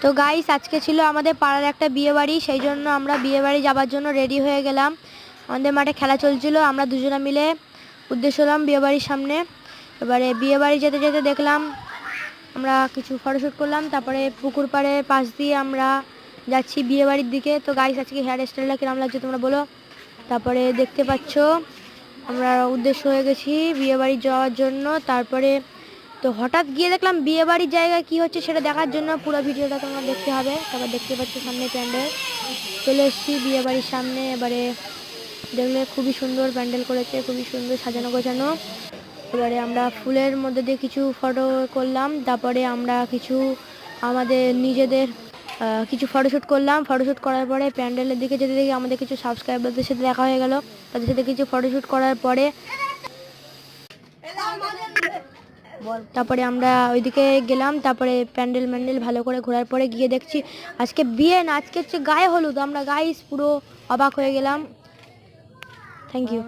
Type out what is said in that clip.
তো গাইস আজকে ছিল আমাদের পাড়ার একটা বিয়ে বাড়ি, সেই জন্য আমরা বিয়ে বাড়ি যাবার জন্য রেডি হয়ে গেলাম। আমাদের মাঠে খেলা চলছিল, আমরা দুজনে মিলে উদ্দেশ্য হলাম বিয়ে বাড়ির সামনে। এবারে বিয়ে বাড়ি যেতে যেতে দেখলাম আমরা কিছু ফটোশ্যুট করলাম, তারপরে পুকুর পাড়ের পাশ দিয়ে আমরা যাচ্ছি বিয়ে বাড়ির দিকে। তো গাইস আজকে হেয়ার স্টাইলটা কিরম লাগছে তোমরা বলো। তারপরে দেখতে পাচ্ছ আমরা উদ্দেশ্য হয়ে গেছি বিয়ে বাড়ি যাওয়ার জন্য। তারপরে তো হঠাৎ গিয়ে দেখলাম বিয়ে বাড়ির জায়গায় কি হচ্ছে সেটা দেখার জন্য পুরো ভিডিওটা তোমরা দেখতে হবে। তারপর দেখতে পাচ্ছ সামনে প্যান্ডেল, চলে এসেছি বিয়ে বাড়ির সামনে। এবারে দেখলে খুবই সুন্দর প্যান্ডেল করেছে, খুবই সুন্দর সাজানো গোছানো। এবারে আমরা ফুলের মধ্যে দিয়ে কিছু ফটো করলাম, তারপরে আমরা কিছু আমাদের নিজেদের কিছু ফটোশ্যুট করলাম। ফটোশ্যুট করার পরে প্যান্ডেলের দিকে যেতে দেখি আমাদের কিছু সাবস্ক্রাইবারদের সাথে দেখা হয়ে গেল। তাদের সাথে কিছু ফটোশ্যুট করার পরে তারপরে আমরা ওইদিকে গেলাম। তারপরে প্যান্ডেল ভালো করে ঘোরার পরে গিয়ে দেখছি আজকে বিয়ে না, আজকে হচ্ছে গায়ে হলুদ। আমরা গাইস পুরো অবাক হয়ে গেলাম। Thank you.